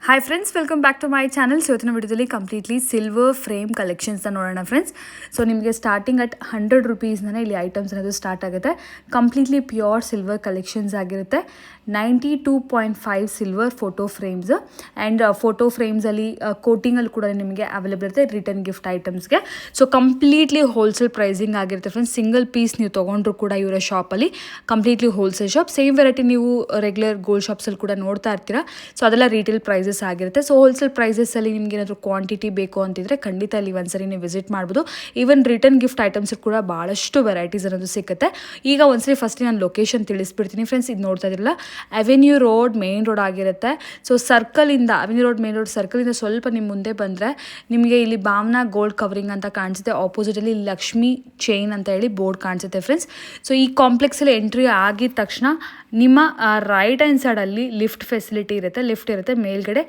Hi friends, welcome back to my channel. ಇವತ್ತಿನ ವಿಡಿಯೋದಲ್ಲಿ completely silver frame ಕಲೆಕ್ಷನ್ಸ್ನ ನೋಡೋಣ ಫ್ರೆಂಡ್ಸ್. ಸೊ ನಿಮಗೆ ಸ್ಟಾರ್ಟಿಂಗ್ ಅಟ್ 100 ರುಪೀಸ್ನೇ ಇಲ್ಲಿ ಐಟಮ್ಸ್ ಅನ್ನೋದು ಸ್ಟಾರ್ಟ್ ಆಗುತ್ತೆ. ಕಂಪ್ಲೀಟ್ಲಿ ಪ್ಯೂರ್ ಸಿಲ್ವರ್ ಕಲೆಕ್ಷನ್ಸ್ ಆಗಿರುತ್ತೆ. 92.5 silver photo frames and photo ಫ್ರೇಮ್ಸಲ್ಲಿ ಕೋಟಿಂಗಲ್ಲಿ ಕೂಡ ನಿಮಗೆ ಅವೈಲೇಬಲ್ ಇರುತ್ತೆ ರಿಟರ್ನ್ ಗಿಫ್ಟ್ ಐಟಮ್ಸ್ಗೆ. ಸೊ ಕಂಪ್ಲೀಟ್ಲಿ ಹೋಲ್ಸೇಲ್ ಪ್ರೈಸಿಂಗ್ ಆಗಿರುತ್ತೆ ಫ್ರೆಂಡ್ಸ್. ಸಿಂಗಲ್ ಪೀಸ್ ನೀವು ತೊಗೊಂಡ್ರು ಕೂಡ ಇವರ ಶಾಪಲ್ಲಿ completely wholesale shop. Same variety ನೀವು ರೆಗ್ಯುಲರ್ ಗೋಲ್ಡ್ ಶಾಪ್ಸಲ್ಲಿ ಕೂಡ ನೋಡ್ತಾ ಇರ್ತೀರಾ. ಸೊ ಅದೆಲ್ಲ ರೀಟೇಲ್ ಪ್ರೈಸಸ್ ಆಗಿರುತ್ತೆ. ಸೊ ಹೋಲ್ಸೇಲ್ ಪ್ರೈಸಸಲ್ಲಿ ನಿಮ್ಗೆ ಏನಾದರೂ ಕ್ವಾಂಟಿಟಿ ಬೇಕು ಅಂತಿದ್ರೆ ಖಂಡಿತ ಅಲ್ಲಿ ಒಂದ್ಸರಿ ನೀವು ವಿಸಿಟ್ ಮಾಡ್ಬೋದು. ಈವನ್ ರಿಟರ್ನ್ ಗಿಫ್ಟ್ ಐಟಮ್ಸ್ ಕೂಡ ಭಾಳಷ್ಟು ವೆರೈಟೀಸ್ ಅನ್ನೋದು ಸಿಗುತ್ತೆ. ಈಗ ಒಂದ್ಸರಿ ಫಸ್ಟ್ ನಾನು ಲೊಕೇಶನ್ ತಿಳಿಸ್ಬಿಡ್ತೀನಿ ಫ್ರೆಂಡ್ಸ್. ಇದು ನೋಡ್ತಾ ಇದ್ರಲ್ಲ, ಅವೆನ್ಯೂ ರೋಡ್ ಮೇನ್ ರೋಡ್ ಆಗಿರುತ್ತೆ. ಸೊ ಸರ್ಕಲಿಂದ ಅವೆನ್ಯೂ ರೋಡ್ ಮೇನ್ ರೋಡ್ ಸರ್ಕಲಿಂದ ಸ್ವಲ್ಪ ನಿಮ್ಮ ಮುಂದೆ ಬಂದರೆ ನಿಮಗೆ ಇಲ್ಲಿ ಭಾವನಾ ಗೋಲ್ಡ್ ಕವರಿಂಗ್ ಅಂತ ಕಾಣಿಸುತ್ತೆ. ಆಪೋಸಿಟಲ್ಲಿ ಲಕ್ಷ್ಮಿ ಚೈನ್ ಅಂತ ಹೇಳಿ ಬೋರ್ಡ್ ಕಾಣಿಸುತ್ತೆ ಫ್ರೆಂಡ್ಸ್. ಸೊ ಈ ಕಾಂಪ್ಲೆಕ್ಸಲ್ಲಿ ಎಂಟ್ರಿ ಆಗಿದ ತಕ್ಷಣ ನಿಮ್ಮ ರೈಟ್ ಹ್ಯಾಂಡ್ ಸೈಡಲ್ಲಿ ಲಿಫ್ಟ್ ಫೆಸಿಲಿಟಿ ಇರುತ್ತೆ. ಲಿಫ್ಟ್ ಇರುತ್ತೆ ಮೇಲ್ಗಡೆ.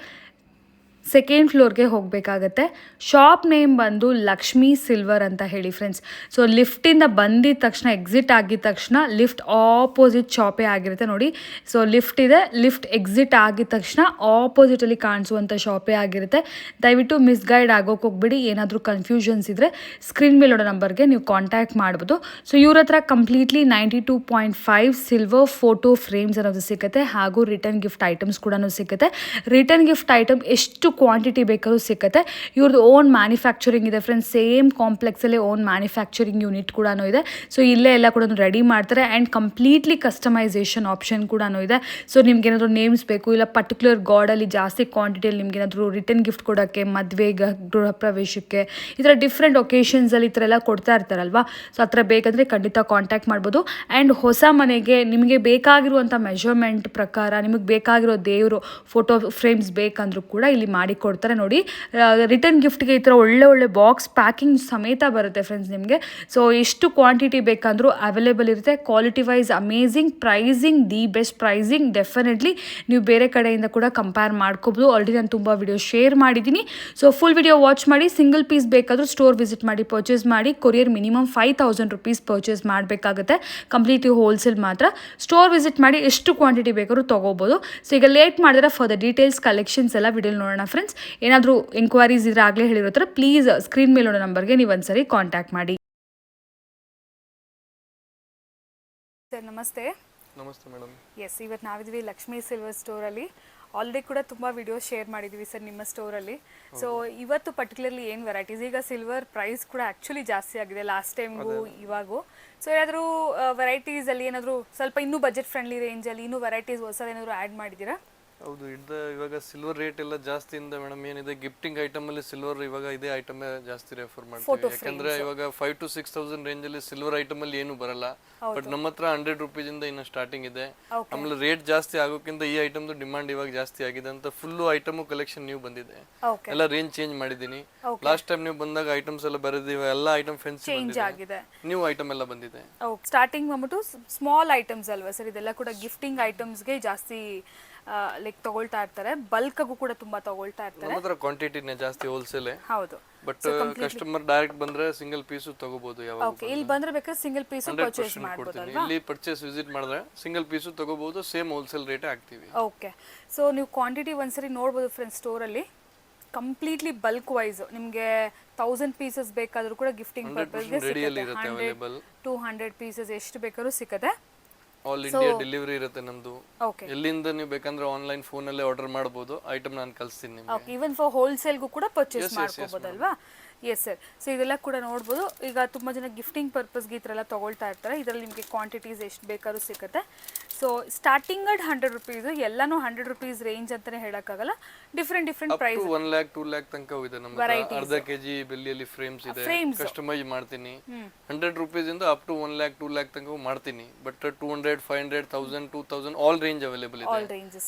ಸೆಕೆಂಡ್ ಫ್ಲೋರ್ಗೆ ಹೋಗಬೇಕಾಗತ್ತೆ. ಶಾಪ್ ನೇಮ್ ಬಂದು ಲಕ್ಷ್ಮೀ ಸಿಲ್ವರ್ ಅಂತ ಹೇಳಿ ಫ್ರೆಂಡ್ಸ್. ಸೊ ಲಿಫ್ಟಿಂದ ಬಂದಿದ ತಕ್ಷಣ ಎಕ್ಸಿಟ್ ಆಗಿದ ತಕ್ಷಣ ಲಿಫ್ಟ್ ಆಪೋಸಿಟ್ ಶಾಪೇ ಆಗಿರುತ್ತೆ ನೋಡಿ. ಸೊ ಲಿಫ್ಟ್ ಇದೆ, ಲಿಫ್ಟ್ ಎಕ್ಸಿಟ್ ಆಗಿದ ತಕ್ಷಣ ಆಪೋಸಿಟಲ್ಲಿ ಕಾಣಿಸುವಂಥ ಶಾಪೇ ಆಗಿರುತ್ತೆ. ದಯವಿಟ್ಟು ಮಿಸ್ಗೈಡ್ ಆಗೋಕೆ ಹೋಗ್ಬಿಡಿ. ಏನಾದರೂ ಕನ್ಫ್ಯೂಷನ್ಸ್ ಇದ್ದರೆ ಸ್ಕ್ರೀನ್ ಮೇಲೆ ನೋಡೋ ನಂಬರ್ಗೆ ನೀವು ಕಾಂಟ್ಯಾಕ್ಟ್ ಮಾಡ್ಬೋದು. ಸೊ ಇವ್ರ ಹತ್ರ ಕಂಪ್ಲೀಟ್ಲಿ 92.5 ಸಿಲ್ವರ್ ಫೋಟೋ ಫ್ರೇಮ್ಸ್ ಅನ್ನೋದು ಸಿಗುತ್ತೆ. ಹಾಗೂ ರಿಟರ್ನ್ ಗಿಫ್ಟ್ ಐಟಮ್ಸ್ ಕೂಡ ಸಿಗುತ್ತೆ. ರಿಟರ್ನ್ ಗಿಫ್ಟ್ ಐಟಮ್ ಎಷ್ಟು ಕ್ವಾಂಟಿಟಿ ಬೇಕಾದ್ರೂ ಸಿಗುತ್ತೆ. ಇವ್ರದ್ದು ಓನ್ ಮ್ಯಾನುಫ್ಯಾಕ್ಚರಿಂಗ್ ಇದೆ ಫ್ರೆಂಡ್ಸ್. ಸೇಮ್ ಕಾಂಪ್ಲೆಕ್ಸಲ್ಲೇ ಓನ್ ಮ್ಯಾನುಫ್ಯಾಕ್ಚರಿಂಗ್ ಯೂನಿಟ್ ಕೂಡ ಇದೆ. ಸೊ ಇಲ್ಲೇ ಎಲ್ಲ ಕೂಡ ರೆಡಿ ಮಾಡ್ತಾರೆ. ಆ್ಯಂಡ್ ಕಂಪ್ಲೀಟ್ಲಿ ಕಸ್ಟಮೈಸೇಷನ್ ಆಪ್ಷನ್ ಕೂಡ ಇದೆ. ಸೊ ನಿಮ್ಗೆ ಏನಾದರೂ ನೇಮ್ಸ್ ಬೇಕು, ಇಲ್ಲ ಪರ್ಟಿಕ್ಯುಲರ್ ಗಾರ್ಡಲ್ಲಿ ಜಾಸ್ತಿ ಕ್ವಾಂಟಿಟಿಯಲ್ಲಿ ನಿಮ್ಗೆ ಏನಾದರೂ ರಿಟರ್ನ್ ಗಿಫ್ಟ್ ಕೊಡೋಕ್ಕೆ, ಮದುವೆಗೆ, ಗೃಹ ಪ್ರವೇಶಕ್ಕೆ, ಈ ಥರ ಡಿಫ್ರೆಂಟ್ ಒಕೇಶನ್ಸಲ್ಲಿ ಈ ಥರ ಎಲ್ಲ ಕೊಡ್ತಾ ಇರ್ತಾರಲ್ವಾ. ಸೊ ಆ ಥರ ಬೇಕಂದರೆ ಖಂಡಿತ ಕಾಂಟ್ಯಾಕ್ಟ್ ಮಾಡ್ಬೋದು. ಆ್ಯಂಡ್ ಹೊಸ ಮನೆಗೆ ನಿಮಗೆ ಬೇಕಾಗಿರುವಂಥ ಮೆಷರ್ಮೆಂಟ್ ಪ್ರಕಾರ ನಿಮಗೆ ಬೇಕಾಗಿರೋ ದೇವರು ಫೋಟೋ ಫ್ರೇಮ್ಸ್ ಬೇಕಂದ್ರೂ ಕೂಡ ಇಲ್ಲಿ ಮಾಡಿ ಕೊಡ್ತಾರೆ ನೋಡಿ. ರಿಟರ್ನ್ ಗಿಫ್ಟ್ಗೆ ಈ ಥರ ಒಳ್ಳೆ ಬಾಕ್ಸ್ ಪ್ಯಾಕಿಂಗ್ ಸಮೇತ ಬರುತ್ತೆ ಫ್ರೆಂಡ್ಸ್ ನಿಮಗೆ. ಸೊ ಎಷ್ಟು ಕ್ವಾಂಟಿಟಿ ಬೇಕಂದ್ರೂ ಅವೈಲೇಬಲ್ ಇರುತ್ತೆ. Quality wise amazing, pricing the best pricing. Definitely ನೀವು ಬೇರೆ ಕಡೆಯಿಂದ ಕೂಡ ಕಂಪೇರ್ ಮಾಡ್ಕೋಬೋದು. ಆಲ್ರೆಡಿ ನಾನು ತುಂಬ ವಿಡಿಯೋ ಶೇರ್ ಮಾಡಿದ್ದೀನಿ. ಸೊ ಫುಲ್ ವಿಡಿಯೋ ವಾಚ್ ಮಾಡಿ. ಸಿಂಗಲ್ ಪೀಸ್ ಬೇಕಾದರೂ ಸ್ಟೋರ್ ವಿಸಿಟ್ ಮಾಡಿ ಪರ್ಚೇಸ್ ಮಾಡಿ. ಕೊರಿಯರ್ ಮಿನಿಮಮ್ 5,000 ರುಪೀಸ್ ಪರ್ಚೇಸ್ ಮಾಡಬೇಕಾಗುತ್ತೆ. ಕಂಪ್ಲೀಟ್ಲಿ ಹೋಲ್ಸೇಲ್ ಮಾತ್ರ. ಸ್ಟೋರ್ ವಿಸಿಟ್ ಮಾಡಿ ಎಷ್ಟು ಕ್ವಾಂಟಿಟಿ ಬೇಕಾದ್ರೂ ತೊಗೋಬೋದು. ಸೊ ಈಗ ಲೇಟ್ ಮಾಡಿದ್ರೆ ಫಾರ್ ದ ಡೀಟೇಲ್ಸ್ ಕಲೆಕ್ಷನ್ಸ್ ಎಲ್ಲ ವಿಡಿಯೋ ನೋಡೋಣ ಫ್ರೆಂಡ್ಸ್. ಏನಾದರೂ ಎಂಕ್ವೈರೀಸ್ ಇದ್ರೆ ಆಗಲೇ ಹೇಳಿರೋ ಥರ ಪ್ಲೀಸ್ ಸ್ಕ್ರೀನ್ ಮೇಲೆ ನೋಡೋ ನಂಬರ್ಗೆ ನೀವು ಒಂದ್ಸರಿ ಕಾಂಟ್ಯಾಕ್ಟ್ ಮಾಡಿ. ಸರ್ ನಮಸ್ತೆ. ನಮಸ್ತೆ ಮೇಡಮ್. ಎಸ್, ಇವತ್ತು ನಾವಿದ್ವಿ ಲಕ್ಷ್ಮೀ ಸಿಲ್ವರ್ ಸ್ಟೋರಲ್ಲಿ. ಆಲ್ರೆಡಿ ಕೂಡ ತುಂಬ ವಿಡಿಯೋ ಶೇರ್ ಮಾಡಿದ್ದೀವಿ ಸರ್ ನಿಮ್ಮ ಸ್ಟೋರಲ್ಲಿ. ಸೊ ಇವತ್ತು ಪರ್ಟಿಕ್ಯುಲರ್ಲಿ ಏನು ವೆರೈಟೀಸ್, ಈಗ ಸಿಲ್ವರ್ ಪ್ರೈಸ್ ಕೂಡ ಆ್ಯಕ್ಚುಲಿ ಜಾಸ್ತಿ ಆಗಿದೆ ಲಾಸ್ಟ್ ಟೈಮ್ಗೂ ಇವಾಗೂ. ಸೊ ಏನಾದರೂ ವೆರೈಟೀಸಲ್ಲಿ ಏನಾದರೂ ಸ್ವಲ್ಪ ಇನ್ನೂ ಬಜೆಟ್ ಫ್ರೆಂಡ್ಲಿ ರೇಂಜಲ್ಲಿ ಇನ್ನೂ ವೆರೈಟೀಸ್ ಹೊಸದೇನಾದರೂ ಆ್ಯಡ್ ಮಾಡಿದ್ದೀರಾ? ಹೌದು, ಇವಾಗ ಸಿಲ್ವರ್ ರೇಟ್ ಎಲ್ಲ ಜಾಸ್ತಿ ಇಂದ ಮೇಡಮ್. ಏನಿದೆ ಗಿಫ್ಟಿಂಗ್ ಐಟಮ್ ಅಲ್ಲಿ ಸಿಲ್ವರ್ ಇವಾಗ ಇದೇ ಐಟಮ್ ಜಾಸ್ತಿ ರೆಫರ್ ಮಾಡ್ತೀವಿ. ಯಾಕಂದ್ರೆ ಇವಾಗ 5,000 to 6,000 ರೇಂಜ್ ಅಲ್ಲಿ ಸಿಲ್ವರ್ ಐಟಮ್ ಅಲ್ಲಿ ಏನು ಬರಲ್ಲ. ಬಟ್ ನಮ್ಮ ಹತ್ರ 100 ರುಪೀಸ್ ಇಂದ ಇನ್ನು ಸ್ಟಾರ್ಟಿಂಗ್ ಇದೆ. ಆಮೇಲೆ ರೇಟ್ ಜಾಸ್ತಿ ಆಗೋಕ್ಕಿಂತ ಈ ಐಟಮ್ ಡಿಮಾಂಡ್ ಇವಾಗ ಜಾಸ್ತಿ ಆಗಿದೆ ಅಂತ ಫುಲ್ ಐಟಮ್ ಕಲೆಕ್ಷನ್ ನೀವು ಬಂದಿದೆ. ಎಲ್ಲ ರೇಂಜ್ ಚೇಂಜ್ ಮಾಡಿದೀನಿ. ಲಾಸ್ಟ್ ಟೈಮ್ ನೀವು ಬಂದಾಗ ಐಟಮ್ಸ್ ಎಲ್ಲ ಬರೆದಿವೆ, ಎಲ್ಲ ಐಟಮ್ ಫೆನ್ಸಿ ಬಂದಿದೆ, ನ್ಯೂ ಐಟಮ್ ಎಲ್ಲ ಬಂದಿದೆ. ಸ್ಟಾರ್ಟಿಂಗ್ ಬಂದ್ಬಿಟ್ಟು ಸ್ಮಾಲ್ ಐಟಮ್ಸ್ ಅಲ್ವಾ ಸರ್? ಇದೆಲ್ಲ ಕೂಡ ಗಿಫ್ಟಿಂಗ್ ಐಟಮ್ಸ್ಗೆ ಜಾಸ್ತಿ ಲೈಕ್ ತಗೊಳ್ತಾ ಇರ್ತಾರೆ. ಬಲ್ಕ್ಗೂ ಕೂಡ ತುಂಬಾ ತಗೊಳ್ತಾ ಇರ್ತಾರೆ. ನಮ್ಮ ಹತ್ರ ಕ್ವಾಂಟಿಟಿನೇ ಜಾಸ್ತಿ, ಹೋಲ್ಸೇಲ್. ಹೌದು, ಬಟ್ ಕಸ್ಟಮರ್ ಡೈರೆಕ್ಟ್ ಬಂದ್ರೆ ಸಿಂಗಲ್ ಪೀಸ್ ತಗೋಬಹುದು. ಯಾವಾಗ ಓಕೆ, ಇಲ್ಲಿ ಬಂದ್ರೆ ಬೇಕಾದ್ರೆ ಸಿಂಗಲ್ ಪೀಸ್ ಪರ್ಚೇಸ್ ಮಾಡಬಹುದು ಅಲ್ವಾ? ಇಲ್ಲಿ ಪರ್ಚೇಸ್ ವಿಸಿಟ್ ಮಾಡಿದ್ರೆ ಸಿಂಗಲ್ ಪೀಸ್ ತಗೋಬಹುದು. ಸೇಮ್ ಹೋಲ್ಸೇಲ್ ರೇಟ್ ಹಾಕ್ತೀವಿ. ಓಕೆ, ಸೊ ನೀವು ಕ್ವಾಂಟಿಟಿ ಒಂದ್ಸರಿ ನೋಡಬಹುದು ಫ್ರೆಂಡ್ಸ್ ಸ್ಟೋರ್ ಅಲ್ಲಿ. ಕಂಪ್ಲೀಟ್ಲಿ ಬಲ್ಕ್ ವೈಸ್ ನಿಮಗೆ 1000 ಪೀಸಸ್ ಬೇಕಾದ್ರೂ ಕೂಡ ಗಿಫ್ಟಿಂಗ್ ಪರ್ಪಸ್ಗೆ ಸಿಗುತ್ತೆ. 100 to 200 ಪೀಸಸ್ ಎಷ್ಟು ಬೇಕಾದ್ರೂ ಸಿಗುತ್ತೆ. ಆಲ್ ಇಂಡಿಯಾ ಡೆಲಿವರಿ ಇರುತ್ತೆ ನಮ್ದು. ಎಲ್ಲಿಂದ ನೀವು ಬೇಕಂದ್ರೆ ಆನ್ಲೈನ್ ಫೋನ್ ಅಲ್ಲೇ ಆರ್ಡರ್ ಮಾಡಬಹುದು. ಐಟಮ್ ನಾನು ಕಳಿಸ್ತೀನಿ ನಿಮಗೆ. ಓಕೆ, ಈವನ್ ಫಾರ್ ಹೋಲ್ಸೇಲ್ಗೂ ಕೂಡ ಪರ್ಚೇಸ್ ಮಾಡ್ಕೋಬಹುದಲ್ವಾ? Yes sir. ಸೊ ಇದೆಲ್ಲ ಕೂಡ ನೋಡ್ಬೋದು. ಈಗ ತುಂಬ ಜನ ಗಿಫ್ಟಿಂಗ್ ಪರ್ಪಸ್ಗೆ ಈ ಥರ ಎಲ್ಲ ತೊಗೊಳ್ತಾ ಇರ್ತಾರೆ. ಇದರಲ್ಲಿ ನಿಮಗೆ ಕ್ವಾಂಟಿಟೀಸ್ ಎಷ್ಟು ಬೇಕಾದ್ರೂ ಸಿಗುತ್ತೆ. ಸೊ ಸ್ಟಾರ್ಟಿಂಗ್ ಅಟ್ 100 ರುಪೀಸ್, ಎಲ್ಲಾನು 100 ರುಪೀಸ್ ರೇಂಜ್ ಅಂತಾನೆ ಹೇಳಕ್ಕಾಗಲ್ಲ. ಡಿಫ್ರೆಂಟ್ ಪ್ರೈಸ್, 1 lakh 2 lakh ತನಕ ಇದೆ ನಮ್ಮ ಹತ್ರ. ಅರ್ಧ ಕೆಜಿ ಬೆಳ್ಳಿಯಲ್ಲಿ ಫ್ರೇಮ್ಸ್ ಇದೆ, ಕಸ್ಟಮೈಸ್ ಮಾಡ್ತೀನಿ. 100 ರುಪೀಸ್ ಇಂದ ಅಪ್ ಟು 1 lakh 2 lakh ತನಕ ಮಾಡ್ತೀನಿ. ಬಟ್ 200, 500, 1000, 2000 ಆಲ್ ರೇಂಜ್ ಅವೈಲೇಬಲ್ ಇದೆ.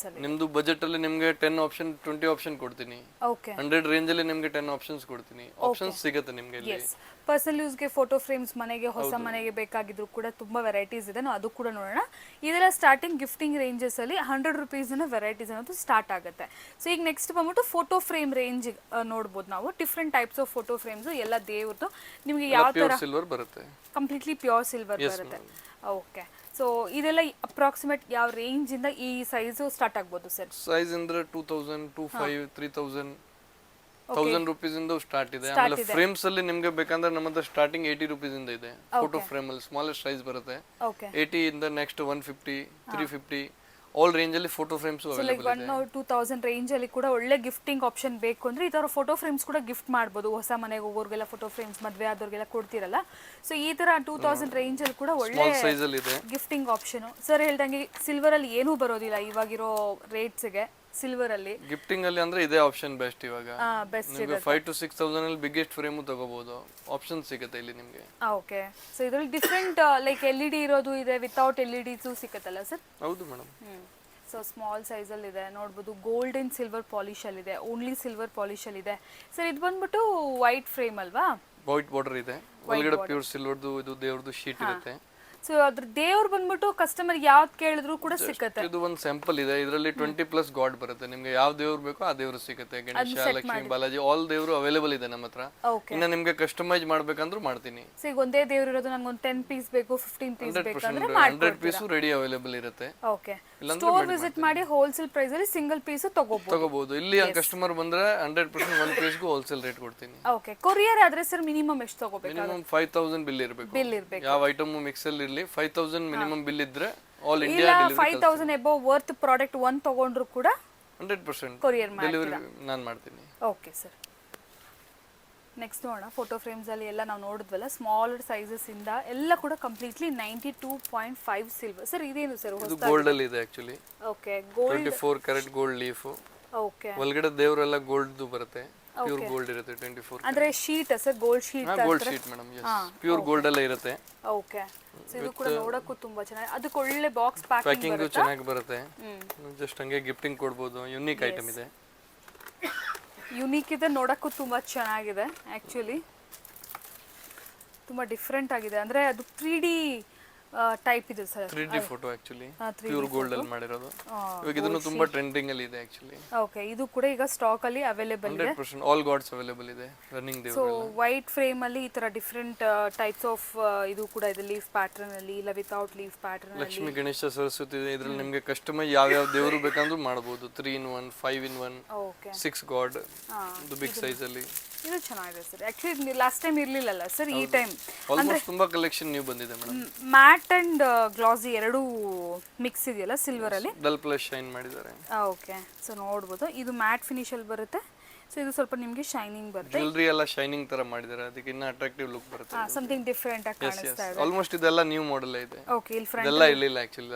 ನಿಮ್ದು ಬಜೆಟ್ ಅಲ್ಲಿ ನಿಮ್ಗೆ 10 ಆಪ್ಷನ್ 20 ಆಪ್ಷನ್ ಕೊಡ್ತೀನಿ. 100 ರೇಂಜ್ ಅಲ್ಲಿ ನಿಮ್ಗೆ 10 ಆಪ್ಷನ್ಸ್ ಕೊಡ್ತೀನಿ. ಆಪ್ಷನ್ಸ್ ಸಿಗುತ್ತೆ ನಿಮ್ಗೆ ಇಲ್ಲಿ. ಪರ್ಸನಲ್ ಯೂಸ್ಗೆ ಫೋಟೋ ಫ್ರೇಮ್ಸ್, ಮನೆಗೆ ಹೊಸ ಮನೆಗೆ ಬೇಕಾಗಿದ್ರು ಕೂಡ ತುಂಬಾ ವೆರೈಟೀಸ್ ಇದೆ. ನಾವು ಅದು ಕೂಡ ನೋಡೋಣ. ಇದೆಲ್ಲ ಸ್ಟಾರ್ಟಿಂಗ್ ಗಿಫ್ಟಿಂಗ್ ರೇಂಜಸ್ ಅಲ್ಲಿ 100 ರುಪೀಸ್ ವೆರೈಟೀಸ್ ಅನ್ನೋದು ಸ್ಟಾರ್ಟ್ ಆಗುತ್ತೆ. ಸೊ ಈಗ ನೆಕ್ಸ್ಟ್ ಬಂದ್ಬಿಟ್ಟು ಫೋಟೋ ಫ್ರೇಮ್ ರೇಂಜ್ ನೋಡ್ಬೋದು ನಾವು. Different types of photo frames ಎಲ್ಲ ದೇವ್ರದ್ದು. ನಿಮಗೆ ಯಾವ ತರ ಸಿಲ್ವರ್ ಬರುತ್ತೆ, ಕಂಪ್ಲೀಟ್ಲಿ ಪ್ಯೂರ್ ಸಿಲ್ವರ್ ಬರುತ್ತೆ. ಓಕೆ, ಸೊ ಇದೆಲ್ಲ ಅಪ್ರಾಕ್ಸಿಮೇಟ್ ಯಾವ ರೇಂಜಿಂದ ಈ ಸೈಜು ಸ್ಟಾರ್ಟ್ ಆಗ್ಬೋದು ಸರ್? ಸೈಜ್ ಅಂದ್ರೆ 2000, 2500, 3000, 1000 rupees ಇಂದ ಸ್ಟಾರ್ಟ್ ಇದೆ. ಆಮೇಲೆ ಫ್ರೇಮ್ಸ್ ಅಲ್ಲಿ ನಿಮ್ಗೆ ಬೇಕಂದ್ರೆ ನಮ್ಮ ಹತ್ರ ಸ್ಟಾರ್ಟಿಂಗ್ 80 rupees ಇಂದ ಇದೆ. ಫೋಟೋ ಫ್ರೇಮ್ ಅಲ್ಲಿ ಸ್ಮಾಲೆಸ್ಟ್ ಸೈಜ್ ಬರುತ್ತೆ. 80 ಇಂದ ನೆಕ್ಸ್ಟ್ 150, 350 ಆಲ್ ರೇಂಜ್ ಅಲ್ಲಿ ಫೋಟೋ ಫ್ರೇಮ್ಸ್ ಅವೈಲೇಬಲ್ ಇದೆ. 2000 ರೇಂಜ್ ಅಲ್ಲಿ ಕೂಡ ಒಳ್ಳೆ ಗಿಫ್ಟಿಂಗ್ ಆಪ್ಷನ್ ಬೇಕು ಅಂದ್ರೆ ಈ ತರ ಫೋಟೋ ಫ್ರೇಮ್ಸ್ ಕೂಡ ಗಿಫ್ಟ್ ಮಾಡ್ಬೋದು. ಹೊಸ ಮನೆಗೆ ಹೋಗೋರ್ಗೆಲ್ಲ ಫೋಟೋ ಫ್ರೇಮ್ಸ್, ಮದ್ವೆ ಆದವ್ರಿಗೆಲ್ಲ ಕೊಡ್ತಿರಲ್ಲ. ಸೊ ಈ ತರ 2000 ರೇಂಜ್ ಅಲ್ಲಿ ಕೂಡ ಒಳ್ಳೆ ಸೈಜ್ ಅಲ್ಲಿ ಇದೆ ಗಿಫ್ಟಿಂಗ್ ಆಪ್ಷನ್. ಸರ್ ಹೇಳ್ದಂಗೆ ಸಿಲ್ವರ್ ಅಲ್ಲಿ ಏನೂ ಬರೋದಿಲ್ಲ ಇವಾಗಿರೋ ರೇಟ್ಸ್ ಗೆ. ಸಿಲ್ವರ್ ಅಲ್ಲಿ ಗಿಫ್ಟಿಂಗ್ ಅಲ್ಲಿ ಅಂದ್ರೆ ಇದೇ ಆಪ್ಷನ್ ಬೆಸ್ಟ್. ಇವಾಗ ಬೆಸ್ಟ್ ನಿಮಗೆ 5 to 6000 ಅಲ್ಲಿ ಬಿಗ್ಗೆಸ್ಟ್ ಫ್ರೇಮ್ ತಗೋಬಹುದು. ಆಪ್ಷನ್ ಸಿಗುತ್ತೆ ಇಲ್ಲಿ ನಿಮಗೆ. ಓಕೆ. ಸೊ ಇದರಲ್ಲಿ ಡಿಫರೆಂಟ್ ಲೈಕ್ LED ಇರೋದು ಇದೆ, ವಿತೌಟ್ LEDಸ್ ಸಿಗುತ್ತಲ್ಲ ಸರ್? ಹೌದು ಮೇಡಮ್. ಸೊ ಸ್ಮಾಲ್ ಸೈಜ್ ಅಲ್ಲಿ ಇದೆ ನೋಡ್ಬೋದು. ಗೋಲ್ಡ್ ಅಂಡ್ ಸಿಲ್ವರ್ ಪಾಲಿಶ್ ಅಲ್ಲಿ ಇದೆ, ಓನ್ಲಿ ಸಿಲ್ವರ್ ಪಾಲಿಶ್ ಅಲ್ಲಿ ಇದೆ. ಸರ್ ಇದು ಬಂದ್ಬಿಟ್ಟು ವೈಟ್ ಫ್ರೇಮ್ ಅಲ್ವಾ? ವೈಟ್ ಬಾರ್ಡರ್ ಇದೆ, ಒಳಗಡೆ ಪ್ಯೂರ್ ಸಿಲ್ವರ್ದು ಇದು ದೇವ್ರದು ಶೀಟ್ ಇರುತ್ತೆ. ಸೊ ಅದ್ರ ದೇವ್ರು ಬಂದ್ಬಿಟ್ಟು ಕಸ್ಟಮರ್ ಯಾವ್ದು ಕೇಳಿದ್ರು ಕೂಡ ಸಿಗುತ್ತೆ. ಇದು ಒಂದು ಸ್ಯಾಂಪಲ್ ಇದೆ. ಇದರಲ್ಲಿ 20+ ಗಾಡ್ ಬರುತ್ತೆ. ನಿಮ್ಗೆ ಯಾವ ದೇವ್ರು ಬೇಕೋ ಆ ದೇವ್ರು ಸಿಗುತ್ತೆ. ಗಣೇಶ, ಲಕ್ಷ್ಮಿ, ಬಾಲಾಜಿ ಆಲ್ ದೇವ್ರು ಅವೈಲೇಬಲ್ ಇದೆ ನಮ್ಮ ಹತ್ರ. ಇನ್ನ ನಿಮ್ಗೆ ಕಸ್ಟಮೈಸ್ ಮಾಡ್ಬೇಕಂದ್ರೂ ಮಾಡ್ತೀನಿ. ಸೊ ಈಗ ಒಂದೇ ದೇವ್ರು ಇರೋದು ನಂಗೆ ಒಂದು 10 ಪೀಸ್ ಬೇಕು, 15 ಪೀಸ್ ಬೇಕಂದ್ರೆ 100 ಪೀಸ್ ರೆಡಿ ಅವೈಲೇಬಲ್ ಇರುತ್ತೆ. ಓಕೆ. ಸ್ಟೋರ್ ವಿಸಿಟ್ ಮಾಡಿ ಹೋಲ್ಸೇಲ್ ಪ್ರೈಸ್ ಅಲ್ಲಿ ಸಿಂಗಲ್ ಪೀಸ್ ತಗೋಬಹುದು. ಇಲ್ಲಿ ಕಸ್ಟಮರ್ ಬಂದ್ರೆ 100% ಒಂದು ಪೀಸ್ಗೂ ಹೋಲ್ಸೇಲ್ ರೇಟ್ ಕೊಡ್ತೀನಿ. ಓಕೆ. ಕೊರಿಯರ್ ಆದ್ರೆ ಸರ್ ಮಿನಿಮಮ್ ಎಷ್ಟು ತಗೋಬೇಕು? ಮಿನಿಮಮ್ 5000 ಬಿಲ್ ಇರಬೇಕು. ಯಾವ ಐಟಮ್ ಮಿಕ್ಸ್ ಅಲ್ಲಿ ಇರಲಿ 5000 ಮಿನಿಮಮ್ ಬಿಲ್ ಇದ್ರೆ all India delivery. 5000 above worth product ಒಂದು ತಗೊಂಡ್ರು ಕೂಡ 100% ಕೊರಿಯರ್ ಡೆಲಿವರಿ ನಾನು ಮಾಡ್ತೀನಿ. Okay sir. ನೆಕ್ಸ್ಟ್ ನೋಡೋಣ. ಫೋಟೋ ಫ್ರೇಮ್ಸ್ ಅಲ್ಲಿ ಎಲ್ಲ ನಾವು ನೋಡಿದ್ವಲ್ಲ, ಸ್ಮಾಲರ್ ಸೈಜಸ್ ಇಂದ ಎಲ್ಲ ಕೂಡ ಕಂಪ್ಲೀಟ್ಲಿ 92.5 ಸಿಲ್ವರ್. ಸರ್ ಇದೇನು ಸರ್? ಇದು ಗೋಲ್ಡ್ ಅಲ್ಲಿ ಇದೆ actually. Okay. Gold 24 carat gold leaf. Okay. ಒಳಗಡೆ ದೇವರೆಲ್ಲ ಗೋಲ್ಡ್ ಬರುತ್ತೆ. ಪ್ಯೂರ್ ಗೋಲ್ಡ್ ಇರುತ್ತೆ. 24 ಅಂದ್ರೆ sheet sir? Gold sheet. Gold sheet madam. Pure gold ಎಲ್ಲ ಇರುತ್ತೆ. ಓಕೆ. ಸೊ ಇದು ಕೂಡ ನೋಡಕ್ಕೂ ತುಂಬಾ ಚೆನ್ನಾಗಿ, ಅದಕ್ಕೆ ಒಳ್ಳೆ ಬಾಕ್ಸ್ ಪ್ಯಾಕಿಂಗ್ ಚೆನ್ನಾಗಿ ಬರುತ್ತೆ. ಜಸ್ಟ್ ಹಂಗೆ ಗಿಫ್ಟಿಂಗ್ ಕೊಡಬಹುದು. ಯುನಿಕ್ ಐಟಮ್ ಇದೆ. ಯುನಿಕ್ ಇದೆ, ನೋಡಕ್ಕೂ ತುಂಬಾ ಚೆನ್ನಾಗಿದೆ. ಆಕ್ಚುಲಿ ತುಂಬಾ ಡಿಫ್ರೆಂಟ್ ಆಗಿದೆ. ಅಂದ್ರೆ ಅದು 3D ಟೈಪ್ ಇದೆ sir. 3D photo actually pure gold ಅಲ್ಲಿ ಮಾಡಿರೋದು. ಇವಾಗ ಇದನ್ನು ತುಂಬಾ ಟ್ರೆಂಡಿಂಗ್ ಅಲ್ಲಿ ಇದೆ ಆಕ್ಚುಲಿ. ಓಕೆ. ಇದು ಕೂಡ ಈಗ ಸ್ಟಾಕ್ ಅಲ್ಲಿ ಅವೈಲೇಬಲ್ ಇದೆ. 100% ಆಲ್ ಗಾಡ್ಸ್ ಅವೈಲೇಬಲ್ ಇದೆ. ರನ್ನಿಂಗ್ ದೇವರು. ಸೊ ವೈಟ್ ಫ್ರೇಮ್ ಅಲ್ಲಿ ಈ ತರ ಡಿಫರೆಂಟ್ ಟೈಪ್ಸ್ ಆಫ್ ಇದು ಕೂಡ ಇದೆ. ಲೀಫ್ ಪ್ಯಾಟರ್ನ್ ಅಲ್ಲಿ ಇಲ್ಲ ವಿತೌಟ್ ಲೀಫ್ ಪ್ಯಾಟರ್ನ್ ಅಲ್ಲಿ. ಲಕ್ಷ್ಮಿ, ಗಣೇಶ, ಸರಸ್ವತಿ ಇದೆ. ಇದರಲ್ಲಿ ನಿಮಗೆ ಕಸ್ಟಮೈಸ್ ಯಾವ ಯಾವ ದೇವರು ಬೇಕಂದ್ರೂ ಮಾಡಬಹುದು. 3-in-1, 5-in-1, okay. 6 ಗಾಡ್. ಇದು ಬಿಗ್ ಸೈಜ್ ಅಲ್ಲಿ. ಇದು ಚೆನ್ನಾಗಿದೆ ಸರ್. ಆಕ್ಚುಲಿ ಲಾಸ್ಟ್ ಟೈಮ್ ಇರ್ಲಿಲ್ಲಲ್ಲ ಸರ್, ಈ ಟೈಮ್ ಆಲ್ಮೋಸ್ಟ್ ತುಂಬಾ ಕಲೆಕ್ಷನ್ ನ್ಯೂ ಬಂದಿದೆ ಮೇಡಂ. ಮ್ಯಾಟ್ ಅಂಡ್ ಗ್ಲಾಸಿ ಎರಡೂ ಮಿಕ್ಸ್ ಇದೆಯಲ್ಲ ಸಿಲ್ವರ್ ಅಲ್ಲಿ. ಡಲ್ ಪ್ಲಸ್ ಶೈನ್ ಮಾಡಿದ್ದಾರೆ. ಓಕೆ. ಸೊ ನೋಡಬಹುದು ಇದು ಮ್ಯಾಟ್ ಫಿನಿಶ್ ಅಲ್ಲಿ ಬರುತ್ತೆ. ಸೊ ಇದು ಸ್ವಲ್ಪ ನಿಮಗೆ ಶೈನಿಂಗ್ ಬರುತ್ತೆ. ಜ್ಯುವೆಲರಿ ಎಲ್ಲ ಶೈನಿಂಗ್ ತರ ಮಾಡಿದ್ದಾರೆ. ಅದಕ್ಕೆ ಇನ್ನ ಅಟ್ರಾಕ್ಟಿವ್ ಲುಕ್ ಬರುತ್ತೆ. ಸಮಥಿಂಗ್ ಡಿಫರೆಂಟ್ ಆಗಿ ಕಾಣಿಸ್ತಾ ಇದೆ. ಆಲ್ಮೋಸ್ಟ್ ಇದೆಲ್ಲ ನ್ಯೂ ಮಾಡೆಲ್ ಇದೆ. ಓಕೆ. ಇಲ್ಲಿ ಫ್ರಂಟ್ ಇದೆಲ್ಲ ಇರಲಿಲ್ಲ ಆಕ್ಚುಲಿ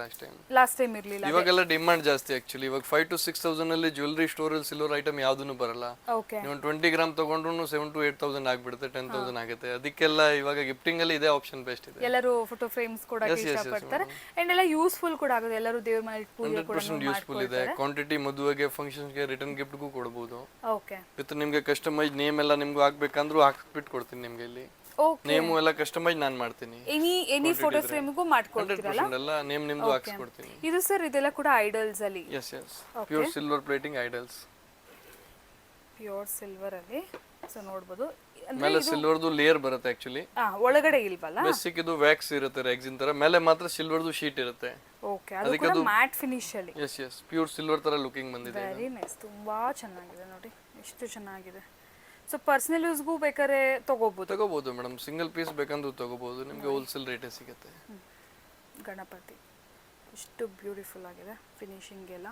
ಲಾಸ್ಟ್ ಟೈಮ್ ಇರಲಿಲ್ಲ. ಇವಾಗೆಲ್ಲ ಡಿಮಾಂಡ್ ಜಾಸ್ತಿ ಆಕ್ಚುಲಿ. ಇವಾಗ 5 to 6000 ಅಲ್ಲಿ ಜ್ಯುವೆಲರಿ ಸ್ಟೋರ್ ಅಲ್ಲಿ ಸಿಲ್ವರ್ ಐಟಮ್ ಯಾವ್ದೂ ಬರಲ್ಲ. ಓಕೆ. ನೀವು 20 ಗ್ರಾಮ್ ತಗೊಂಡ್ರು 7 to 8000 ಆಗ್ಬಿಡುತ್ತೆ, 10000 ಆಗುತ್ತೆ. ಅದಕ್ಕೆಲ್ಲ ಇವಾಗ ಗಿಫ್ಟಿಂಗ್ ಅಲ್ಲಿ ಇದೇ ಆಪ್ಷನ್ ಬೆಸ್ಟ್ ಇದೆ. ಎಲ್ಲರೂ ಫೋಟೋ ಫ್ರೇಮ್ಸ್ ಕೂಡ ಇಷ್ಟಪಡ್ತಾರೆ ಅಂಡ್ ಎಲ್ಲ ಯೂಸ್ಫುಲ್ ಕೂಡ ಆಗುತ್ತೆ. ಎಲ್ಲರೂ ದೇವರ ಮನೆ ಪೂಜೆ ಕೂಡ 100% ಯೂಸ್ಫುಲ್ ಇದೆ. ಕ್ವಾಂಟಿಟಿ ಮದುವೆಗೆ, ಫಂಕ್ಷನ್ಸ್ ಗೆ, ರಿಟರ್ನ್ ಗಿಫ್ಟ್ ಗೂ ಕೊಡಬಹುದು. ಓಕೆ. ವಿತ್ ನಿಮಗೆ ಕಸ್ಟಮೈಸ್ ನೇಮ್ ಎಲ್ಲ ನಿಮ್ಗೆ ಹಾಕ್ಬೇಕಂದ್ರೂ ಹಾಕ್ಬಿಟ್ಟು ಕೊಡ್ತೀನಿ ನಿಮ್ಗೆ. ಇಲ್ಲಿ ನೇಮ್ ಎಲ್ಲ ಕಸ್ಟಮೈಸ್ ನಾನು ಮಾಡ್ತೀನಿ. ಎನಿ ಫೋಟೋ ಫ್ರೇಮ್ ಗೂ ಮಾಡ್ಕೊಡ್ತೀರಲ್ಲ? 100% ಎಲ್ಲ ನೇಮ್ ನಿಮ್ದು ಹಾಕಿಸ್ಕೊಡ್ತೀನಿ. ಇದು ಸರ್ ಇದೆಲ್ಲ ಕೂಡ ಐಡಲ್ಸ್ ಅಲ್ಲಿ. Yes pure silver plating idols. Pure silver ಅಲ್ಲಿ. ಸೊ ನೋಡಬಹುದು ಮೇಲೆ ಸಿಲ್ವರ್ದು ಲೇಯರ್ ಬರುತ್ತೆ ಆಕ್ಚುಲಿ. ಒಳಗಡೆ ಇಲ್ವಲ್ಲ? ಬೇಸಿಕ್ ಇದು ವ್ಯಾಕ್ಸ್ ಇರುತ್ತೆ ರೆಕ್ಸಿನ್ ತರ. ಮೇಲೆ ಮಾತ್ರ ಸಿಲ್ವರ್ದು ಶೀಟ್ ಇರುತ್ತೆ. ಓಕೆ. ಅದು ಕೂಡ ಮ್ಯಾಟ್ ಫಿನಿಶ್ ಅಲ್ಲಿ. ಎಸ್ ಪ್ಯೂರ್ ಸಿಲ್ವರ್ ತರ ಲುಕಿಂಗ್ ಬಂದಿದೆ. Very nice. ತುಂಬಾ ಚೆನ್ನಾಗಿದೆ ನೋಡಿ, ಎಷ್ಟು ಚೆನ್ನಾಗಿದೆ. ಸೊ ಪರ್ಸನಲ್ ಯೂಸ್ಗೂ ಬೇಕಾದ್ರೆ ತಗೋಬಹುದು ಮೇಡಮ್. ಸಿಂಗಲ್ ಪೀಸ್ ಬೇಕಂದ್ರೂ ತಗೋಬಹುದು. ನಿಮಗೆ ಹೋಲ್ಸೇಲ್ ರೇಟೇ ಸಿಗುತ್ತೆ. ಗಣಪತಿ ಎಷ್ಟು ಬ್ಯೂಟಿಫುಲ್ ಆಗಿದೆ ಫಿನಿಶಿಂಗ್ ಎಲ್ಲ.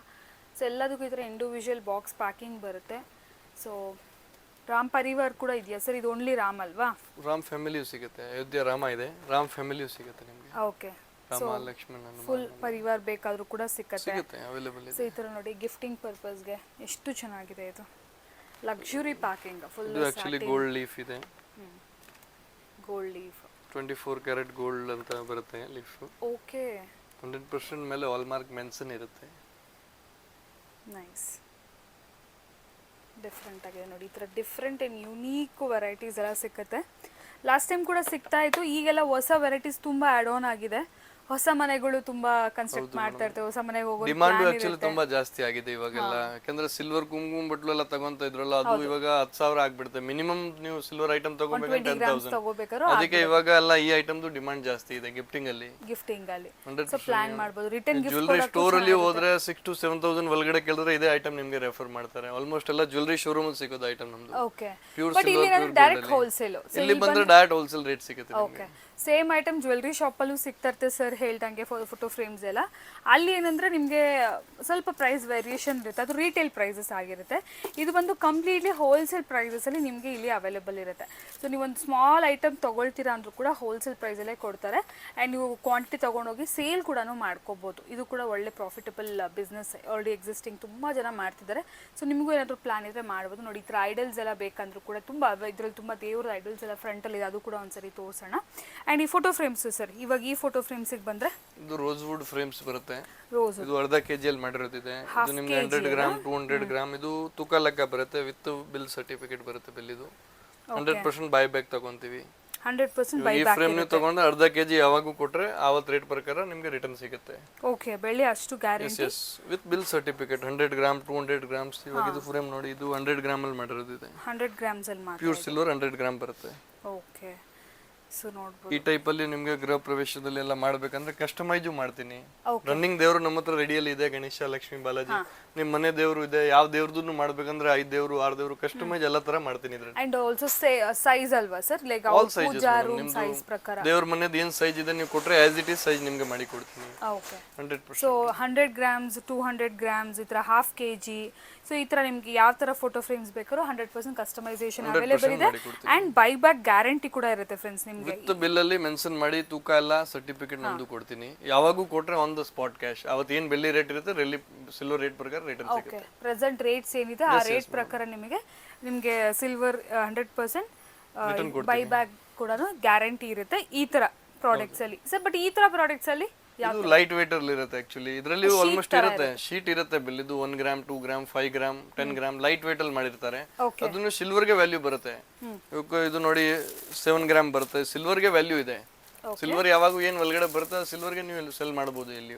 ಸೊ ಎಲ್ಲದಕ್ಕೂ ಈ ಥರ ಇಂಡಿವಿಜುವಲ್ ಬಾಕ್ಸ್ ಪ್ಯಾಕಿಂಗ್ ಬರುತ್ತೆ. ಸೊ ರಾಮ್ ಪರಿವಾರ್ ಕೂಡ ಇದೆಯಾ ಸರ್? ಇದು ಓನ್ಲಿ ರಾಮ್ ಅಲ್ವಾ? ರಾಮ್ ಫ್ಯಾಮಿಲಿಯೂ ಸಿಗುತ್ತೆ. ಅಯೋಧ್ಯ ರಾಮ ಇದೆ, ರಾಮ್ ಫ್ಯಾಮಿಲಿಯೂ ಸಿಗುತ್ತೆ ನಿಮಗೆ. ಓಕೆ. ರಾಮ, ಲಕ್ಷ್ಮಣ, ಫುಲ್ ಪರಿವಾರ್ ಬೇಕಾದ್ರೂ ಕೂಡ ಸಿಗುತ್ತೆ, ಅವೈಲೇಬಲ್ ಇದೆ. ಸೊ ಈ ಥರ ನೋಡಿ ಗಿಫ್ಟಿಂಗ್ ಪರ್ಪಸ್ಗೆ ಎಷ್ಟು ಚೆನ್ನಾಗಿದೆ. ಇದು ಲಕ್ಸುರಿ ಪ್ಯಾಕಿಂಗ್ ಫುಲ್. ಇದು ಆಕ್ಚುಲಿ ಗೋಲ್ಡ್ ಲೀಫ್ ಇದೆ. ಗೋಲ್ಡ್ ಲೀಫ್ 24 ಕ್ಯಾರೆಟ್ ಗೋಲ್ಡ್ ಅಂತ ಬರುತ್ತೆ ಲೀಫ್. ಓಕೆ. 100% ಮೇಲೆ ಹಾಲ್ಮಾರ್ಕ್ ಮೆನ್ಷನ್ ಇರುತ್ತೆ. ನೈಸ್. ಡಿಫ್ರೆಂಟ್ ಆಗಿದೆ ನೋಡಿ. ಈ ಥರ ಡಿಫ್ರೆಂಟ್ ಆ್ಯಂಡ್ ಯುನೀಕ್ ವೆರೈಟೀಸ್ ಎಲ್ಲ ಸಿಕ್ಕತ್ತೆ. ಲಾಸ್ಟ್ ಟೈಮ್ ಕೂಡ ಸಿಗ್ತಾ ಇತ್ತು. ಈಗೆಲ್ಲ ಹೊಸ ವೆರೈಟೀಸ್ ತುಂಬ ಆ್ಯಡ್ ಆನ್ ಆಗಿದೆ. ಹೊಸ ಮನೆಗಳು ತುಂಬಾ ಕನ್ಸ್ಟ್ರಕ್ಟ್ ಮಾಡ್ತಾ ಇರ್ತೇವೆ, ಹೊಸ ಮನೆಗೆ ಹೋಗೋ ಡಿಮಾಂಡ್ ಆಕ್ಚುಲಿ ತುಂಬಾ ಜಾಸ್ತಿ ಆಗಿದೆ ಇವಾಗೆಲ್ಲ. ಯಾಕಂದ್ರೆ ಸಿಲ್ವರ್ ಕುಂಕುಮ ಬಟ್ಲು ಎಲ್ಲ ತಗೊಂತ ಇದ್ರಲ್ಲ, ಅದು ಇವಾಗ 10,000 ಆಗ್ಬಿಡುತ್ತೆ ಮಿನಿಮಮ್. ನೀವು ಸಿಲ್ವರ್ ಐಟಮ್ ತಗೋಬೇಕಂದ್ರೆ 10,000. ತಗೋಬೇಕಾದ್ರು ಅದಕ್ಕೆ ಇವಾಗ ಎಲ್ಲ ಈ ಐಟಮ್ದು ಡಿಮಾಂಡ್ ಜಾಸ್ತಿ ಇದೆ ಗಿಫ್ಟಿಂಗ್ ಅಲ್ಲಿ. ಸೊ ಪ್ಲಾನ್ ಮಾಡಬಹುದು. ರಿಟರ್ನ್ ಗಿಫ್ಟ್ ಜ್ಯುವೆಲರಿ ಸ್ಟೋರ್ ಅಲ್ಲಿ ಹೋದ್ರೆ 6,000 to 7,000 ಒಳಗಡೆ ಕೇಳಿದ್ರೆ ಇದೇ ಐಟಮ್ ನಿಮ್ಗೆ ರೆಫರ್ ಮಾಡ್ತಾರೆ. ಆಲ್ಮೋಸ್ಟ್ ಎಲ್ಲ ಜ್ಯುವೆಲರಿ ಶೋರೂಮ್ ಅಲ್ಲಿ ಸಿಗೋದು ಐಟಮ್ ನಮ್ದು. ಓಕೆ, ಪ್ಯೂರ್ ಬಟ್ ಇಲ್ಲಿ ಡೈರೆಕ್ಟ್ ಹೋಲ್ಸೇಲ್. ಇಲ್ಲಿ ಬಂದ್ರೆ ಡೈರೆಕ್ಟ್ ಹೋಲ್ಸೇಲ್ ರೇಟ್ ಸಿಗುತ್ತೆ. Okay, same item jewellery shop ಅಲ್ಲೂ ಸಿಗ್ತಾ ಇರುತ್ತೆ ಸರ್ ಹೇಳ್ದಂಗೆ. ಫೋಟೋ ಫ್ರೇಮ್ಸ್ ಎಲ್ಲ ಅಲ್ಲಿ ಏನಂದ್ರೆ ನಿಮಗೆ ಸ್ವಲ್ಪ ಪ್ರೈಸ್ ವೇರಿಯೇಷನ್ ಇರುತ್ತೆ, ಅದು ರೀಟೇಲ್ ಪ್ರೈಸಸ್ ಆಗಿರುತ್ತೆ. ಇದು ಬಂದು ಕಂಪ್ಲೀಟ್ಲಿ ಹೋಲ್ಸೇಲ್ ಪ್ರೈಸಸ್ ಅಲ್ಲಿ ನಿಮಗೆ ಇಲ್ಲಿ ಅವೈಲೇಬಲ್ ಇರುತ್ತೆ. ಸೊ ನೀವು ಒಂದು ಸ್ಮಾಲ್ ಐಟಮ್ ತಗೊಳ್ತೀರಾ ಅಂದ್ರೂ ಕೂಡ ಹೋಲ್ಸೇಲ್ ಪ್ರೈಸಲ್ಲೇ ಕೊಡ್ತಾರೆ. ಆ್ಯಂಡ್ ನೀವು ಕ್ವಾಂಟಿಟಿ ತೊಗೊಂಡೋಗಿ ಸೇಲ್ ಕೂಡ ಮಾಡ್ಕೋಬೋದು. ಇದು ಕೂಡ ಒಳ್ಳೆ ಪ್ರಾಫಿಟಬಲ್ ಬಿಸ್ನೆಸ್, ಆಲ್ರೆಡಿ ಎಕ್ಸಿಸ್ಟಿಂಗ್ ತುಂಬ ಜನ ಮಾಡ್ತಿದ್ದಾರೆ. ಸೊ ನಿಮಗೂ ಏನಾದರೂ ಪ್ಲಾನ್ ಇದ್ರೆ ಮಾಡ್ಬೋದು. ನೋಡಿ, ಈ ಥರ ಐಡಲ್ಸ್ ಎಲ್ಲ ಬೇಕಂದ್ರೂ ಕೂಡ ತುಂಬ ಇದರಲ್ಲಿ ತುಂಬ ದೇವ್ರ ಐಡಲ್ಸ್ ಎಲ್ಲ ಫ್ರಂಟಲ್ಲಿ ಇದೆ, ಅದು ಕೂಡ ಒಂದ್ಸರಿ ತೋರಿಸೋಣ. ಆ್ಯಂಡ್ ಈ ಫೋಟೋ ಫ್ರೇಮ್ಸ್ ಸರ್, ಇವಾಗ ಈ ಫೋಟೋ ಫ್ರೇಮ್ಸಿಗೆ ಬಂದರೆ ಇದು ರೋಸ್ ವುಡ್ ಫ್ರೇಮ್ಸ್ ಬರುತ್ತೆ. ರೋಸ್ ಇದು ಅರ್ಧ ಕೆಜಿಯಲ್ಲಿ ಮಾಡಿರೋದಿದೆ. ಇದು ನಿಮ್ಗೆ 100 ಗ್ರಾಮ್ 200 ಗ್ರಾಮ್ ಇದು ತೂಕ ಲೆಕ್ಕ ಬರುತ್ತೆ. ವಿತ್ ಬಿಲ್ ಸರ್ಟಿಫಿಕೇಟ್ ಬರುತ್ತೆ. ಬಿಲ್ ಇದು 100% ಬೈ ಬ್ಯಾಕ್ ತಗೊಂತೀವಿ. 100% ಬೈ ಈ ಫ್ರೇಮ್ ನೀವು ತಗೊಂಡ್ರೆ ಅರ್ಧ ಕೆಜಿ ಯಾವಾಗೂ ಕೊಟ್ರೆ ಆವತ್ತು ರೇಟ್ ಪ್ರಕಾರ ನಿಮ್ಗೆ ರಿಟರ್ನ್ ಸಿಗುತ್ತೆ. ಓಕೆ, ಬೆಳ್ಳಿ ಅಷ್ಟು guarantee. With bill certificate 100 gram 200 grams. ಇವಾಗ ಇದು ಫ್ರೇಮ್ ನೋಡಿ, ಇದು 100 ಗ್ರಾಮ್ ಅಲ್ಲಿ ಮಾಡಿರೋದಿದೆ. 100 ಗ್ರಾಮ್ಸ್ ಅಲ್ಲಿ ಮಾತ್ರ ಪ್ಯೂರ್ ಸಿಲ್ವರ್ 100 ಗ್ರಾಮ್ ಬರುತ್ತೆ. ಓಕೆ, ಸೊ ನೋಡ್ಬೋದು. ಈ ಟೈಪ್ ಅಲ್ಲಿ ನಿಮ್ಗೆ ಗೃಹ ಪ್ರವೇಶದಲ್ಲಿ ಎಲ್ಲ ಮಾಡ್ಬೇಕಂದ್ರೆ ಕಸ್ಟಮೈಜ್ ಮಾಡ್ತೀನಿ. ರನ್ನಿಂಗ್ ದೇವರು ನಮ್ಮ ಹತ್ರ ರೆಡಿಯಲ್ಲಿ ಇದೆ. ಗಣೇಶ, ಲಕ್ಷ್ಮೀ, ಬಾಲಾಜಿ, ನಿಮ್ ಮನೆ ದೇವರು ಇದೆ. ಯಾವ ದೇವ್ರದ್ದು ಮಾಡ್ಬೇಕಂದ್ರೆ 5 ದೇವ್ರು 6 ದೇವ್ರು ಕಸ್ಟಮೈಸ್ ಎಲ್ಲ ತರ ಮಾಡ್ತೀನಿ ಇದ್ರಲ್ಲಿ. ಅಂಡ್ ಆಲ್ಸೋ ಸೈಜ್ ಅಲ್ವಾ ಸರ್, ಲೈಕ್ ಪೂಜಾ ರೂಮ್ ಸೈಜ್ ಪ್ರಕಾರ ದೇವ್ರ ಮನೆದು ಏನ್ ಸೈಜ್ ಇದೆ ನೀವು ಕೊಟ್ರೆ ಆಸ್ ಇಟ್ ಇಸ್ ಸೈಜ್ ನಿಮ್ಗೆ ಮಾಡಿ ಕೊಡ್ತೀನಿ. ಓಕೆ, 100%. ಸೊ 100 ಗ್ರಾಮ್ಸ್ 200 ಗ್ರಾಮ್ಸ್ ಈ ತರ ಹಾಫ್ ಕೆಜಿ. ಸೊ ಈ ತರ ನಿಮ್ಗೆ ಯಾವ ತರ ಫೋಟೋ ಫ್ರೇಮ್ಸ್ ಬೇಕಾದ್ರೂ 100% ಕಸ್ಟಮೈಸೇಷನ್ ಅವೈಲೇಬಲ್ ಇದೆ. ಅಂಡ್ ಬೈ ಬ್ಯಾಕ್ ಗ್ಯಾರಂಟಿ ಕೂಡ ಇರುತ್ತೆ ಫ್ರೆಂಡ್ಸ್ ನಿಮ್ಗೆ. ವಿತ್ ಬಿಲ್ ಅಲ್ಲಿ ಮೆನ್ಷನ್ ಮಾಡಿ ತೂಕ ಎಲ್ಲ ಸರ್ಟಿಫಿಕೇಟ್ ನಮ್ದು ಕೊಡ್ತೀನಿ. ಯಾವಾಗೂ ಕೊಟ್ರೆ ಆನ್ ದ ಸ್ಪಾಟ್ ಕ್ಯಾಶ್. ಅವತ್ತು ಏನ್ ಬೆಳ್ಳಿ ರೇಟ್ ಇರುತ್ತೆ ರೆಲ್ಲಿ ಸಿಲ್ವರ್ ರೇಟ್ ಪ್ರಕಾರ ರಿಟರ್ನ್ ಸಿಗುತ್ತೆ. ಪ್ರೆಸೆಂಟ್ ರೇಟ್ಸ್ ಏನಿದೆ ಆ ರೇಟ್ ಪ್ರಕಾರ ನಿಮಗೆ ಸಿಲ್ವರ್ 100% ಬೈ ಬ್ಯಾಕ್ ಕೂಡ ಗ್ಯಾರಂಟಿ ಇರುತ್ತೆ ಈ ತರ ಪ್ರಾಡಕ್ಟ್ಸ್ ಅಲ್ಲಿ ಸರ್. ಬಟ್ ಈ ತರ ಪ್ರಾಡಕ್ಟ್ಸ್ ಅಲ್ಲಿ ಇದು ಲೈಟ್ ವೇಟ್ ಅಲ್ಲಿ ಇರುತ್ತೆ. ಆಕ್ಚುಲಿ ಇದರಲ್ಲಿ ಆಲ್ಮೋಸ್ಟ್ ಇರುತ್ತೆ, ಶೀಟ್ ಇರುತ್ತೆ ಬಿಲ್. ಇದು 1 gram 2 gram 5 gram 10 gram light weight ಅಲ್ಲಿ ಮಾಡಿರ್ತಾರೆ. ಅದನ್ನು ಸಿಲ್ವರ್ ಗೆ ವ್ಯಾಲ್ಯೂ ಬರುತ್ತೆ. ಇದು ನೋಡಿ 7 ಗ್ರಾಮ್ ಬರುತ್ತೆ, ಸಿಲ್ವರ್ ಗೆ ವ್ಯಾಲ್ಯೂ ಇದೆ. ಸಿಲ್ವರ್ ಯಾವಾಗ ಏನ್ ಒಳಗಡೆ ಬರುತ್ತೆ ಸಿಲ್ವರ್ ಗೆ ನೀವು ಸೆಲ್ ಮಾಡಬಹುದು. ಇಲ್ಲಿ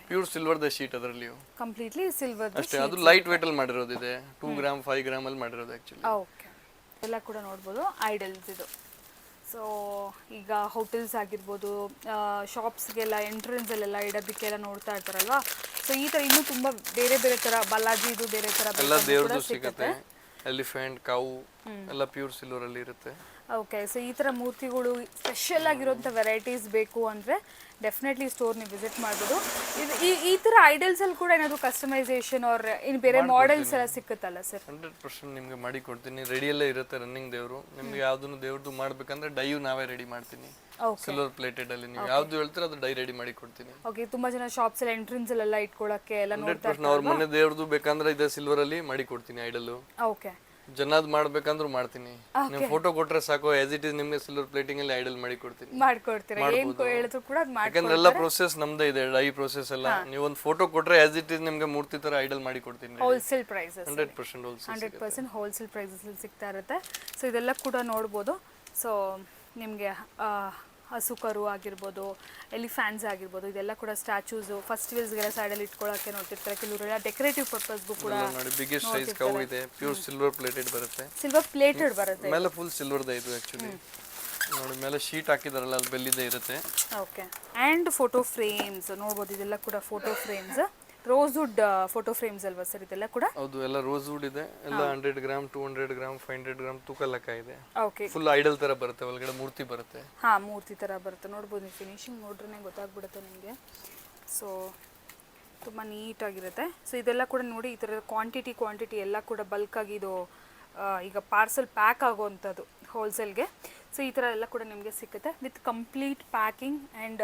ಪ್ಯೂರ್ ಸಿಲ್ವರ್ ದ ಶೀಟ್ ಅದರಲ್ಲಿ ಕಂಪ್ಲೀಟ್ಲಿ ಸಿಲ್ವರ್ ಅಷ್ಟೇ. ಅದು ಲೈಟ್ ವೇಟ್ ಅಲ್ಲಿ ಮಾಡಿರೋದಿದೆ. 2 ಗ್ರಾಮ್ 5 ಗ್ರಾಮ್ ಅಲ್ಲಿ ಮಾಡಿರೋದು ಆಕ್ಚುಲಿ. ಓಕೆ, ಎಲ್ಲ ಕೂಡ ನೋಡ್ಬೋದು ಐಡಲ್ಸ್ ಇದು. ಸೊ ಈಗ ಹೋಟೆಲ್ಸ್ ಆಗಿರ್ಬೋದು, ಶಾಪ್ಸ್ಗೆಲ್ಲ ಎಂಟ್ರೆನ್ಸಲ್ಲೆಲ್ಲ ಇಡೋದಕ್ಕೆಲ್ಲ ನೋಡ್ತಾ ಇರ್ತಾರಲ್ವಾ. ಸೊ ಈ ಥರ ಇನ್ನೂ ತುಂಬ ಬೇರೆ ಬೇರೆ ಥರ ಬಾಲಾಜಿ ಇದು ಬೇರೆ ಥರ ಎಲ್ಲ ದೇವ್ರದ್ದು ಸಿಗುತ್ತೆ. ಎಲಿಫೆಂಟ್, ಕಾವು ಎಲ್ಲ ಪ್ಯೂರ್ ಸಿಲ್ವರ್ ಅಲ್ಲಿ ಇರುತ್ತೆ. ಓಕೆ, ಸೊ ಈ ಥರ ಮೂರ್ತಿಗಳು ಸ್ಪೆಷಲ್ ಆಗಿರೋಂಥ ವೆರೈಟೀಸ್ ಬೇಕು ಅಂದರೆ ಡೆಫಿನೆಟ್ಲಿ ಸ್ಟೋರ್ ನೀವು ವಿಸಿಟ್ ಮಾಡ್ಬೋದು. ಇದು ಈ ಥರ ಐಡಲ್ಸ್ ಅಲ್ಲಿ ಕೂಡ ಏನಾದರೂ ಕಸ್ಟಮೈಸೇಷನ್ ಆರ್ ಇನ್ನು ಬೇರೆ ಮಾಡೆಲ್ಸ್ ಎಲ್ಲ ಸಿಕ್ಕುತ್ತಲ್ಲ ಸರ್? 100% ನಿಮ್ಗೆ ಮಾಡಿ ಕೊಡ್ತೀನಿ. ರೆಡಿಯಲ್ಲೇ ಇರುತ್ತೆ ರನ್ನಿಂಗ್ ದೇವರು. ನಿಮ್ಗೆ ಯಾವ್ದನ್ನು ದೇವ್ರದ್ದು ಮಾಡ್ಬೇಕಂದ್ರೆ ಡೈವ್ ನಾವೇ ರೆಡಿ ಮಾಡ್ತೀನಿ. ಸಿಲ್ವರ್ ಪ್ಲೇಟೆಡ್ ಅಲ್ಲಿ ನೀವು ಯಾವ್ದು ಹೇಳ್ತೀರ ಅದು ಡೈ ರೆಡಿ ಮಾಡಿ ಕೊಡ್ತೀನಿ. ಓಕೆ, ತುಂಬಾ ಜನ ಶಾಪ್ಸ್ ಅಲ್ಲಿ ಎಂಟ್ರೆನ್ಸ್ ಅಲ್ಲೆಲ್ಲ ಇಟ್ಕೊಳ್ಳಕ್ಕೆ ಎಲ್ಲ ನೋಡ್ತಾ ಇರ್ತಾರೆ. ಅವ್ರ ಮನೆ ದೇವ್ರದ್ದು ಬೇಕಂದ್ರೆ ಇದೆ ಸಿಲ್ವರ್ ಅಲ್ಲಿ ಮಾಡಿ ಕೊಡ್ತೀನಿ ಐಡಲ್. ಓಕೆ, ಜನದ್ ಮಾಡ್ಬೇಕಂದ್ರೂ ಮಾಡ್ತೀನಿ. ನೀವು ಫೋಟೋ ಕೊಟ್ರೆ ಸಾಕು, ಆಸ್ ಇಟ್ ಇಸ್ ನಿಮ್ಗೆ ಸಿಲ್ವರ್ ಪ್ಲೇಟಿಂಗ್ ಅಲ್ಲಿ ಐಡಲ್ ಮಾಡಿ ಕೊಡ್ತೀನಿ. ಮಾಡ್ಕೊಡ್ತೀರಾ? ಏನ್ ಹೇಳಿದ್ರು ಕೂಡ ಅದು ಮಾಡ್ಕೊಡ್ತೀರಾ? ಯಾಕಂದ್ರೆ ಎಲ್ಲ ಪ್ರೊಸೆಸ್ ನಮ್ದೇ ಇದೆ, ಡೈ ಪ್ರೊಸೆಸ್ ಎಲ್ಲ. ನೀವು ಒಂದು ಫೋಟೋ ಕೊಟ್ರೆ ಆಸ್ ಇಟ್ ಇಸ್ ನಿಮ್ಗೆ ಮೂರ್ತಿ ತರ ಐಡಲ್ ಮಾಡಿ ಕೊಡ್ತೀನಿ. ಹೋಲ್ಸೇಲ್ ಪ್ರೈಸಸ್ 100% ಹೋಲ್ಸೇಲ್ ಪ್ರೈಸಸ್ ಅಲ್ಲಿ ಸಿಗ್ತಾ ಇರುತ್ತೆ. ಸೊ ಇದೆಲ್ಲ ಕೂಡ ನೋಡ್ಬೋದು. ಸೊ ನಿಮಗೆ ಹಸುಕರು ಆಗಿರ್ಬೋದು, ಎಲಿಫ್ಯಾನ್ಸ್ ಆಗಿರ್ಬೋದು, ಇದೆಲ್ಲ ಕೂಡ ಸ್ಟ್ಯಾಚೂಸ್ ಫೆಸ್ಟಿವಲ್ಸ್ಗೆಲ್ಲ ಸೈಡಲ್ಲಿ ಇಟ್ಕೊಳ್ಳೋಕೆ ನೋಡ್ತಿರ್ತಾರೆ. ಕೆಲವರೆಲ್ಲ ಡೆಕೋರೇಟಿವ್ ಪರ್ಪಸ್ಗೂ ಕೂಡ ನೋಡಿ. ಬಿಗ್ಗೆಸ್ಟ್ ಸೈಜ್ ಕೌ ಇದೆ, ಪ್ಯೂರ್ ಸಿಲ್ವರ್ ಪ್ಲೇಟೆಡ್ ಬರುತ್ತೆ. ಸಿಲ್ವರ್ ಪ್ಲೇಟೆಡ್ ಬರುತ್ತೆ, ಮೇಲೆ ಫುಲ್ ಸಿಲ್ವರ್ ದ ಇದು ಆಕ್ಚುಲಿ. ನೋಡಿ ಮೇಲೆ ಶೀಟ್ ಹಾಕಿದಾರಲ್ಲ ಅಲ್ಲಿ ಬೆಲ್ಲಿದೆ ಇರುತ್ತೆ. ಓಕೆ, ಆ್ಯಂಡ್ ಫೋಟೋ ಫ್ರೇಮ್ಸ್ ನೋಡ್ಬೋದು. ಇದೆಲ್ಲ ಕೂಡ photo frames, rosewood photo frames ಅಲ್ವಾ ಸರ್ ಇದೆಲ್ಲ ಕೂಡ? ಹೌದು, ಎಲ್ಲ ರೋಸ್ ವುಡ್ ಇದೆ. ಎಲ್ಲ 100 ಗ್ರಾಮ್ 200 ಗ್ರಾಮ್ 500 ಗ್ರಾಮ್ ತೂಕ ಲೆಕ್ಕ ಇದೆ. ಓಕೆ, ಫುಲ್ ಐಡಲ್ ತರ ಬರುತ್ತೆ, ಒಳಗಡೆ ಮೂರ್ತಿ ಬರುತ್ತೆ. ಹಾ, ಮೂರ್ತಿ ತರ ಬರುತ್ತೆ. ನೋಡ್ಬೋದು ನೀವು, ಫಿನಿಶಿಂಗ್ ನೋಡ್ರೆ ಗೊತ್ತಾಗ್ಬಿಡುತ್ತೆ ನಿಮಗೆ. ಸೊ ತುಂಬ ನೀಟಾಗಿರುತ್ತೆ. ಸೊ ಇದೆಲ್ಲ ಕೂಡ ನೋಡಿ, ಈ ಥರದ ಕ್ವಾಂಟಿಟಿ ಎಲ್ಲ ಕೂಡ ಬಲ್ಕಾಗಿ ಇದು ಈಗ ಪಾರ್ಸಲ್ ಪ್ಯಾಕ್ ಆಗೋವಂಥದ್ದು ಹೋಲ್ಸೇಲ್ಗೆ. ಸೊ ಈ ಥರ ಎಲ್ಲ ಕೂಡ ನಿಮಗೆ ಸಿಗುತ್ತೆ with complete packing and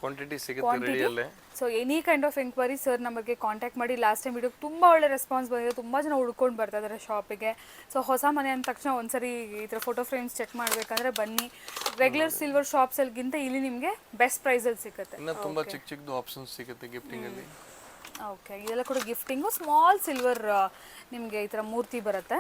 quantity ಸಿಗುತ್ತೆ ರೆಡಿಯಲ್ಲೇ. So any kind of enquiry sir ನಮಗೆ ಕಾಂಟ್ಯಾಕ್ಟ್ ಮಾಡಿ. ಲಾಸ್ಟ್ ಟೈಮ್ ವಿಡಿಯೋಗೆ ತುಂಬ ಒಳ್ಳೆ ರೆಸ್ಪಾನ್ಸ್ ಬಂದಿದೆ, ತುಂಬ ಜನ ಹುಡ್ಕೊಂಡು ಬರ್ತಾ ಇದ್ದಾರೆ ಶಾಪಿಗೆ. ಸೊ ಹೊಸ ಮನೆ ಅಂದ ತಕ್ಷಣ ಒಂದ್ಸರಿ ಈ ಥರ ಫೋಟೋ ಫ್ರೇಮ್ಸ್ ಚೆಕ್ ಮಾಡಬೇಕಂದ್ರೆ ಬನ್ನಿ. ರೆಗ್ಯುಲರ್ ಸಿಲ್ವರ್ ಶಾಪ್ಸಲ್ಗಿಂತ ಇಲ್ಲಿ ನಿಮಗೆ ಬೆಸ್ಟ್ ಪ್ರೈಸಲ್ಲಿ ಸಿಗುತ್ತೆ. ಇನ್ನು ತುಂಬ ಚಿಕ್ಕದು ಆಪ್ಷನ್ಸ್ ಸಿಗುತ್ತೆ ಗಿಫ್ಟಿಂಗಲ್ಲಿ. ಓಕೆ, ಇದೆಲ್ಲ ಕೂಡ ಗಿಫ್ಟಿಂಗು. ಸ್ಮಾಲ್ ಸಿಲ್ವರ್ ನಿಮಗೆ ಈ ಥರ ಮೂರ್ತಿ ಬರುತ್ತೆ.